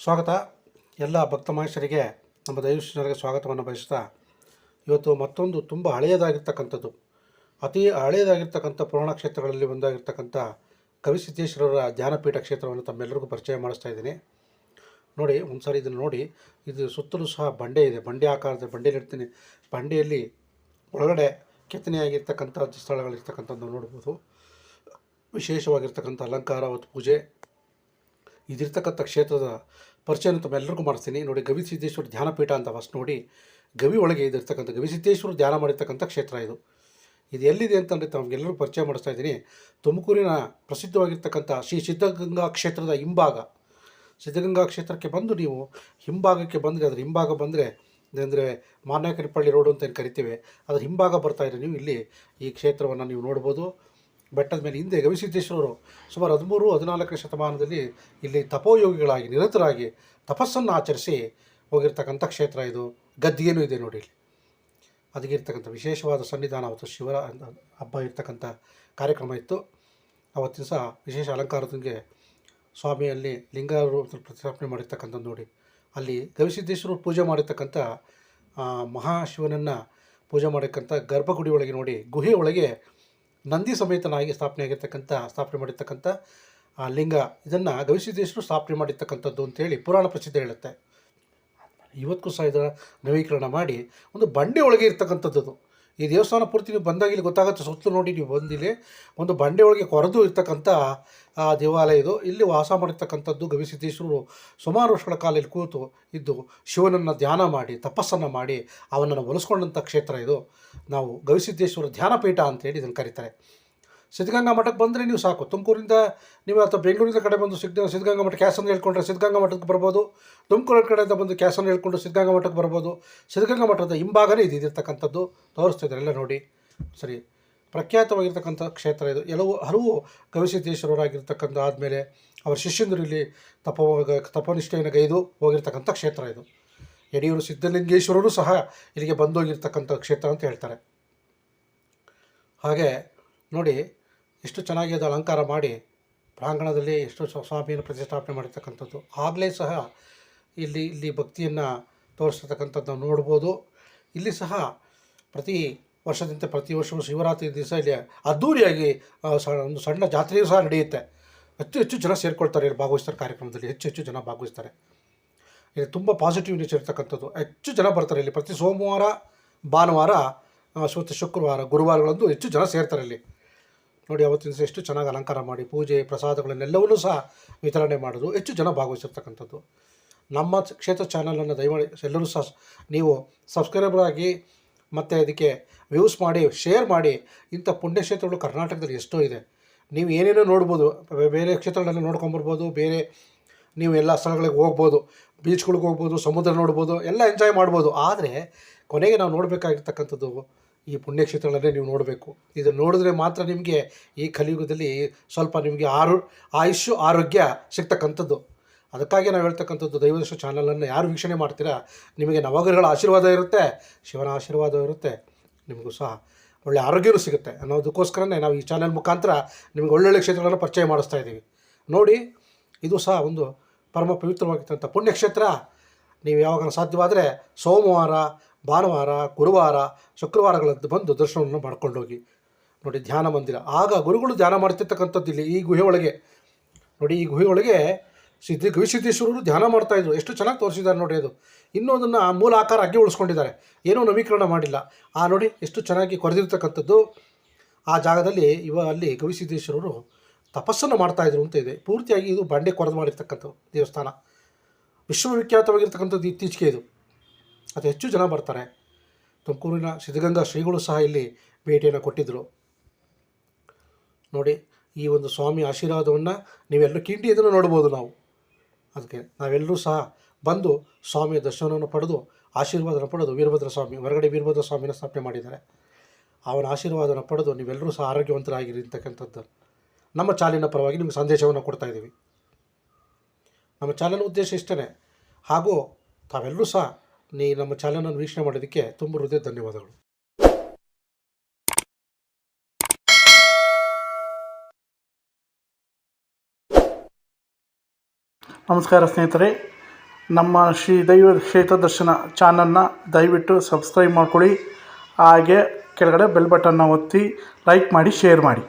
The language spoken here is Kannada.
ಸ್ವಾಗತ. ಎಲ್ಲ ಭಕ್ತ ಮಹೇಶರಿಗೆ ನಮ್ಮ ದೈವಶ್ರೀನರಿಗೆ ಸ್ವಾಗತವನ್ನು ಬಯಸ್ತಾ, ಇವತ್ತು ಮತ್ತೊಂದು ತುಂಬ ಹಳೆಯದಾಗಿರ್ತಕ್ಕಂಥದ್ದು, ಅತಿ ಹಳೆಯದಾಗಿರ್ತಕ್ಕಂಥ ಪುರಾಣ ಕ್ಷೇತ್ರಗಳಲ್ಲಿ ಒಂದಾಗಿರ್ತಕ್ಕಂಥ ಗವಿಸಿದ್ದೇಶ್ವರರ ಧ್ಯಾನಪೀಠ ಕ್ಷೇತ್ರವನ್ನು ತಮ್ಮೆಲ್ಲರಿಗೂ ಪರಿಚಯ ಮಾಡಿಸ್ತಾ ಇದ್ದೀನಿ. ನೋಡಿ, ಒಂದು ಸಾರಿ ಇದನ್ನು ನೋಡಿ. ಇದು ಸುತ್ತಲೂ ಸಹ ಬಂಡೆ ಇದೆ, ಬಂಡೆ ಆಕಾರದ ಬಂಡೆಯಲ್ಲಿ ಇರ್ತೀನಿ. ಬಂಡೆಯಲ್ಲಿ ಒಳಗಡೆ ಕೆತ್ತನೆಯಾಗಿರ್ತಕ್ಕಂಥ ಸ್ಥಳಗಳಿರ್ತಕ್ಕಂಥದ್ದು ನೋಡ್ಬೋದು. ವಿಶೇಷವಾಗಿರ್ತಕ್ಕಂಥ ಅಲಂಕಾರ ಮತ್ತು ಪೂಜೆ ಇದಿರ್ತಕ್ಕಂಥ ಕ್ಷೇತ್ರದ ಪರಿಚಯನ ತಮ್ಮೆಲ್ಲರಿಗೂ ಮಾಡಿಸ್ತೀನಿ. ನೋಡಿ, ಗವಿಸಿದ್ದೇಶ್ವರ ಧ್ಯಾನಪೀಠ ಅಂತ ಫಸ್ಟ್ ನೋಡಿ. ಗವಿ ಒಳಗೆ ಇದಿರ್ತಕ್ಕಂಥ ಗವಿಸಿದ್ದೇಶ್ವರ ಧ್ಯಾನ ಮಾಡಿರ್ತಕ್ಕಂಥ ಕ್ಷೇತ್ರ ಇದು ಎಲ್ಲಿದೆ ಅಂತಂದರೆ ತಮಗೆಲ್ಲರಿಗೂ ಪರಿಚಯ ಮಾಡಿಸ್ತಾ ಇದ್ದೀನಿ. ತುಮಕೂರಿನ ಪ್ರಸಿದ್ಧವಾಗಿರ್ತಕ್ಕಂಥ ಶ್ರೀ ಸಿದ್ಧಗಂಗಾ ಕ್ಷೇತ್ರದ ಹಿಂಭಾಗ. ಸಿದ್ಧಗಂಗಾ ಕ್ಷೇತ್ರಕ್ಕೆ ಬಂದು ನೀವು ಹಿಂಭಾಗಕ್ಕೆ ಬಂದರೆ, ಅದರ ಹಿಂಭಾಗ ಬಂದರೆ ಅಂದರೆ ಮಾನ್ಯಕರಿಪಳ್ಳಿ ರೋಡು ಅಂತ ಏನು ಕರಿತೀವಿ, ಅದರ ಹಿಂಭಾಗ ಬರ್ತಾಯಿದ್ರೆ ನೀವು ಇಲ್ಲಿ ಈ ಕ್ಷೇತ್ರವನ್ನು ನೀವು ನೋಡ್ಬೋದು. ಬೆಟ್ಟದ ಮೇಲೆ ಹಿಂದೆ ಗವಿಸಿದ್ದೇಶ್ವರರು ಸುಮಾರು 13-14ನೇ ಶತಮಾನದಲ್ಲಿ ಇಲ್ಲಿ ತಪೋಯೋಗಿಗಳಾಗಿ ನಿರತರಾಗಿ ತಪಸ್ಸನ್ನು ಆಚರಿಸಿ ಹೋಗಿರ್ತಕ್ಕಂಥ ಕ್ಷೇತ್ರ ಇದು. ಗದ್ದಿಗೆನೂ ಇದೆ ನೋಡಿ ಇಲ್ಲಿ. ಅದಕ್ಕಿರ್ತಕ್ಕಂಥ ವಿಶೇಷವಾದ ಸನ್ನಿಧಾನ. ಅವತ್ತು ಶಿವರ ಹಬ್ಬ ಇರ್ತಕ್ಕಂಥ ಕಾರ್ಯಕ್ರಮ ಇತ್ತು. ಅವತ್ತಿನ ಸಹ ವಿಶೇಷ ಅಲಂಕಾರದೊಂದಿಗೆ ಸ್ವಾಮಿಯಲ್ಲಿ ಲಿಂಗ ಪ್ರತಿಷ್ಠಾಪನೆ ಮಾಡಿರ್ತಕ್ಕಂಥದ್ದು ನೋಡಿ. ಅಲ್ಲಿ ಗವಿಸಿದ್ದೇಶ್ವರರು ಪೂಜೆ ಮಾಡಿರ್ತಕ್ಕಂಥ ಮಹಾಶಿವನನ್ನು ಪೂಜೆ ಮಾಡಿರ್ತಕ್ಕಂಥ ಗರ್ಭಗುಡಿ ಒಳಗೆ ನೋಡಿ, ಗುಹೆ ಒಳಗೆ ನಂದಿ ಸಮೇತನಾಗಿ ಸ್ಥಾಪನೆ ಮಾಡಿರ್ತಕ್ಕಂಥ ಲಿಂಗ. ಇದನ್ನು ಗವಿಸಿದ್ದೇಶ್ವರರು ಸ್ಥಾಪನೆ ಮಾಡಿರ್ತಕ್ಕಂಥದ್ದು ಅಂತೇಳಿ ಪುರಾಣ ಪ್ರಸಿದ್ಧ ಹೇಳುತ್ತೆ. ಇವತ್ತಿಗೂ ಸಹ ಇದರ ನವೀಕರಣ ಮಾಡಿ ಒಂದು ಬಂಡೆ ಒಳಗೆ ಇರ್ತಕ್ಕಂಥದ್ದು. ಈ ದೇವಸ್ಥಾನ ಪೂರ್ತಿ ನೀವು ಬಂದಾಗ ಇಲ್ಲಿ ಗೊತ್ತಾಗುತ್ತೆ. ಸುತ್ತಲೂ ನೋಡಿ, ನೀವು ಬಂದಿಲ್ಲಿ ಒಂದು ಬಂಡೆ ಒಳಗೆ ಕೊರೆದು ಇರ್ತಕ್ಕಂಥ ದೇವಾಲಯ ಇದು. ಇಲ್ಲಿ ವಾಸ ಮಾಡಿರ್ತಕ್ಕಂಥದ್ದು ಗವಿಸಿದ್ದೇಶ್ವರರು ಸುಮಾರು ವರ್ಷಗಳ ಕಾಲ ಇಲ್ಲಿ ಕೂತು ಇದ್ದು ಶಿವನನ್ನು ಧ್ಯಾನ ಮಾಡಿ ತಪಸ್ಸನ್ನು ಮಾಡಿ ಅವನನ್ನು ಒಲಿಸ್ಕೊಂಡಂಥ ಕ್ಷೇತ್ರ ಇದು. ನಾವು ಗವಿಸಿದ್ದೇಶ್ವರ ಧ್ಯಾನಪೀಠ ಅಂತೇಳಿ ಇದನ್ನು ಕರೀತಾರೆ. ಸಿದ್ಧಗಂಗಾ ಮಠಕ್ಕೆ ಬಂದರೆ ನೀವು ಸಾಕು, ತುಮಕೂರಿಂದ ನೀವು ಅಥವಾ ಬೆಂಗಳೂರಿನ ಕಡೆ ಬಂದು ಸಿದ್ಧಗಂಗಾ ಮಠ ಕ್ಯಾಸನ್ನು ಹೇಳ್ಕೊಂಡ್ರೆ ಸಿದ್ಧಗಂಗಾ ಮಠಕ್ಕೆ ಬರ್ಬೋದು. ತುಮಕೂರು ಕಡೆಯಿಂದ ಬಂದು ಕ್ಯಾಸನ್ನು ಹೇಳ್ಕೊಂಡು ಸಿದ್ಧಗಂಗಾ ಮಠಕ್ಕೆ ಬರ್ಬೋದು. ಸಿದ್ಧಗಂಗಾ ಮಠದ ಹಿಂಭಾಗನೇ ಇದಿರ್ತಕ್ಕಂಥದ್ದು ತೋರಿಸ್ತಿದ್ದಾರೆ ಎಲ್ಲ ನೋಡಿ. ಸರಿ, ಪ್ರಖ್ಯಾತವಾಗಿರ್ತಕ್ಕಂಥ ಕ್ಷೇತ್ರ ಇದು. ಹಲವು ಗವಿಸಿದ್ದೇಶ್ವರರಾಗಿರ್ತಕ್ಕಂಥ ಆದಮೇಲೆ ಅವರ ಶಿಷ್ಯಂದರು ಇಲ್ಲಿ ತಪನಿಷ್ಠೆಯನ್ನು ಗೈದು ಹೋಗಿರ್ತಕ್ಕಂಥ ಕ್ಷೇತ್ರ ಇದು. ಯಡಿಯೂರು ಸಿದ್ಧಲಿಂಗೇಶ್ವರರು ಸಹ ಇಲ್ಲಿಗೆ ಬಂದೋಗಿರ್ತಕ್ಕಂಥ ಕ್ಷೇತ್ರ ಅಂತ ಹೇಳ್ತಾರೆ. ಹಾಗೆ ನೋಡಿ, ಎಷ್ಟು ಚೆನ್ನಾಗಿ ಅದು ಅಲಂಕಾರ ಮಾಡಿ ಪ್ರಾಂಗಣದಲ್ಲಿ ಎಷ್ಟು ಸ್ವಾಮಿಯನ್ನು ಪ್ರತಿಷ್ಠಾಪನೆ ಮಾಡಿರ್ತಕ್ಕಂಥದ್ದು. ಆಗಲೇ ಸಹ ಇಲ್ಲಿ ಭಕ್ತಿಯನ್ನು ತೋರಿಸ್ತಕ್ಕಂಥದ್ದು ನಾವು ನೋಡ್ಬೋದು. ಇಲ್ಲಿ ಸಹ ಪ್ರತಿ ವರ್ಷವೂ ಶಿವರಾತ್ರಿ ದಿವಸ ಇಲ್ಲಿ ಅದ್ಧೂರಿಯಾಗಿ ಒಂದು ಸಣ್ಣ ಜಾತ್ರೆಯೂ ಸಹ ನಡೆಯುತ್ತೆ. ಹೆಚ್ಚು ಜನ ಸೇರಿಕೊಳ್ತಾರೆ ಇಲ್ಲಿ ಭಾಗವಹಿಸ್ತಾರೆ. ಕಾರ್ಯಕ್ರಮದಲ್ಲಿ ಹೆಚ್ಚು ಜನ ಭಾಗವಹಿಸ್ತಾರೆ. ಇಲ್ಲಿ ತುಂಬ ಪಾಸಿಟಿವ್ ನೇಚರ್ ಇರ್ತಕ್ಕಂಥದ್ದು. ಹೆಚ್ಚು ಜನ ಬರ್ತಾರೆ ಇಲ್ಲಿ. ಪ್ರತಿ ಸೋಮವಾರ, ಭಾನುವಾರ, ಶುಕ್ರವಾರ, ಗುರುವಾರಗಳಂದು ಹೆಚ್ಚು ಜನ ಸೇರ್ತಾರೆ ಇಲ್ಲಿ ನೋಡಿ. ಅವತ್ತಿನ ದಿವಸ ಎಷ್ಟು ಚೆನ್ನಾಗಿ ಅಲಂಕಾರ ಮಾಡಿ ಪೂಜೆ ಪ್ರಸಾದಗಳನ್ನೆಲ್ಲವನ್ನೂ ಸಹ ವಿತರಣೆ ಮಾಡೋದು, ಹೆಚ್ಚು ಜನ ಭಾಗವಹಿಸಿರ್ತಕ್ಕಂಥದ್ದು. ನಮ್ಮ ಕ್ಷೇತ್ರ ಚಾನಲನ್ನು ದಯಮಾಡಿ ಎಲ್ಲರೂ ಸಹ ನೀವು ಸಬ್ಸ್ಕ್ರೈಬರ್ ಆಗಿ ಮತ್ತು ಇದಕ್ಕೆ ವ್ಯೂಸ್ ಮಾಡಿ, ಶೇರ್ ಮಾಡಿ. ಇಂಥ ಪುಣ್ಯಕ್ಷೇತ್ರಗಳು ಕರ್ನಾಟಕದಲ್ಲಿ ಎಷ್ಟೋ ಇದೆ. ನೀವು ಏನೇನೋ ನೋಡ್ಬೋದು, ಬೇರೆ ಕ್ಷೇತ್ರಗಳನ್ನೆಲ್ಲ ನೋಡ್ಕೊಂಬರ್ಬೋದು. ಬೇರೆ ನೀವು ಎಲ್ಲ ಸ್ಥಳಗಳಿಗೆ ಹೋಗ್ಬೋದು, ಬೀಚ್ಗಳಿಗೆ ಹೋಗ್ಬೋದು, ಸಮುದ್ರ ನೋಡ್ಬೋದು, ಎಲ್ಲ ಎಂಜಾಯ್ ಮಾಡ್ಬೋದು. ಆದರೆ ಕೊನೆಗೆ ನಾವು ನೋಡಬೇಕಾಗಿರ್ತಕ್ಕಂಥದ್ದು ಈ ಪುಣ್ಯಕ್ಷೇತ್ರಗಳನ್ನೇ ನೀವು ನೋಡಬೇಕು. ಇದನ್ನು ನೋಡಿದ್ರೆ ಮಾತ್ರ ನಿಮಗೆ ಈ ಕಲಿಯುಗದಲ್ಲಿ ಸ್ವಲ್ಪ ನಿಮಗೆ ಆಯುಷ್ಯ ಆರೋಗ್ಯ ಸಿಗ್ತಕ್ಕಂಥದ್ದು. ಅದಕ್ಕಾಗಿ ನಾವು ಹೇಳ್ತಕ್ಕಂಥದ್ದು, ದೈವದರ್ಶನ ಚಾನಲನ್ನು ಯಾರು ವೀಕ್ಷಣೆ ಮಾಡ್ತೀರಾ, ನಿಮಗೆ ನವಗ್ರಹಗಳ ಆಶೀರ್ವಾದ ಇರುತ್ತೆ, ಶಿವನ ಆಶೀರ್ವಾದ ಇರುತ್ತೆ, ನಿಮಗೂ ಸಹ ಒಳ್ಳೆಯ ಆರೋಗ್ಯವೂ ಸಿಗುತ್ತೆ ಅನ್ನೋದಕ್ಕೋಸ್ಕರನೇ ನಾವು ಈ ಚಾನಲ್ ಮುಖಾಂತರ ನಿಮಗೆ ಒಳ್ಳೊಳ್ಳೆ ಕ್ಷೇತ್ರಗಳನ್ನು ಪರಿಚಯ ಮಾಡಿಸ್ತಾ ಇದ್ದೀವಿ. ನೋಡಿ, ಇದು ಸಹ ಒಂದು ಪರಮ ಪವಿತ್ರವಾಗಿರ್ತಂಥ ಪುಣ್ಯಕ್ಷೇತ್ರ. ನೀವು ಯಾವಾಗ ಸಾಧ್ಯವಾದರೆ ಸೋಮವಾರ, ಭಾನುವಾರ, ಗುರುವಾರ, ಶುಕ್ರವಾರಗಳದ್ದು ಬಂದು ದರ್ಶನವನ್ನು ಮಾಡ್ಕೊಂಡು ಹೋಗಿ. ನೋಡಿ, ಧ್ಯಾನ ಮಂದಿರ. ಆಗ ಗುರುಗಳು ಧ್ಯಾನ ಮಾಡ್ತಿರ್ತಕ್ಕಂಥದ್ದು ಇಲ್ಲಿ ಈ ಗುಹೆ ಒಳಗೆ ನೋಡಿ. ಈ ಗುಹೆ ಒಳಗೆ ಗವಿಸಿದ್ದೇಶ್ವರರು ಧ್ಯಾನ ಮಾಡ್ತಾಯಿದ್ರು. ಎಷ್ಟು ಚೆನ್ನಾಗಿ ತೋರಿಸಿದ್ದಾರೆ ನೋಡಿ. ಅದು ಇನ್ನೂ ಅದನ್ನು ಮೂಲ ಆಕಾರ ಹಾಗೆ ಉಳಿಸ್ಕೊಂಡಿದ್ದಾರೆ, ಏನೂ ನವೀಕರಣ ಮಾಡಿಲ್ಲ. ನೋಡಿ ಎಷ್ಟು ಚೆನ್ನಾಗಿ ಕೊರೆದಿರ್ತಕ್ಕಂಥದ್ದು. ಆ ಜಾಗದಲ್ಲಿ ಅಲ್ಲಿ ಗವಿಸಿದ್ದೇಶ್ವರರು ತಪಸ್ಸನ್ನು ಮಾಡ್ತಾಯಿದ್ರು ಅಂತ ಇದೆ. ಪೂರ್ತಿಯಾಗಿ ಇದು ಬಂಡೆ ಕೊರೆದು ಮಾಡಿರ್ತಕ್ಕಂಥ ದೇವಸ್ಥಾನ. ವಿಶ್ವವಿಖ್ಯಾತವಾಗಿರ್ತಕ್ಕಂಥದ್ದು ಇತ್ತೀಚೆಗೆ ಇದು. ಅದು ಹೆಚ್ಚು ಜನ ಬರ್ತಾರೆ. ತುಮಕೂರಿನ ಸಿದ್ಧಗಂಗಾ ಶ್ರೀಗಳು ಸಹ ಇಲ್ಲಿ ಭೇಟಿಯನ್ನು ಕೊಟ್ಟಿದ್ದರು ನೋಡಿ. ಈ ಒಂದು ಸ್ವಾಮಿ ಆಶೀರ್ವಾದವನ್ನು ನೀವೆಲ್ಲರೂ ಕಿಂಡಿ ಇದನ್ನು ನೋಡ್ಬೋದು ನಾವು. ಅದಕ್ಕೆ ನಾವೆಲ್ಲರೂ ಸಹ ಬಂದು ಸ್ವಾಮಿಯ ದರ್ಶನವನ್ನು ಪಡೆದು ಆಶೀರ್ವಾದನ ಪಡೆದು, ವೀರಭದ್ರ ಸ್ವಾಮಿ ಹೊರಗಡೆ ವೀರಭದ್ರ ಸ್ವಾಮಿನ ಸ್ಥಾಪನೆ ಮಾಡಿದ್ದಾರೆ, ಅವನ ಆಶೀರ್ವಾದನ ಪಡೆದು ನೀವೆಲ್ಲರೂ ಸಹ ಆರೋಗ್ಯವಂತರಾಗಿರ್ತಕ್ಕಂಥದ್ದು ನಮ್ಮ ಚಾನಲಿನ ಪರವಾಗಿ ನಿಮಗೆ ಸಂದೇಶವನ್ನು ಕೊಡ್ತಾ ಇದ್ದೀವಿ. ನಮ್ಮ ಚಾನಲ್ ಉದ್ದೇಶ ಇಷ್ಟೇ. ಹಾಗೂ ತಾವೆಲ್ಲರೂ ಸಹ ನಮ್ಮ ಚಾನಲನ್ನು ವೀಕ್ಷಣೆ ಮಾಡೋದಕ್ಕೆ ತುಂಬ ಹೃದಯ ಧನ್ಯವಾದಗಳು. ನಮಸ್ಕಾರ ಸ್ನೇಹಿತರೆ, ನಮ್ಮ ಶ್ರೀ ದೈವ ಕ್ಷೇತ್ರ ದರ್ಶನ ಚಾನಲ್ನ ದಯವಿಟ್ಟು ಸಬ್ಸ್ಕ್ರೈಬ್ ಮಾಡ್ಕೊಳ್ಳಿ. ಹಾಗೆ ಕೆಳಗಡೆ ಬೆಲ್ ಬಟನ್ನ ಒತ್ತಿ ಲೈಕ್ ಮಾಡಿ, ಶೇರ್ ಮಾಡಿ.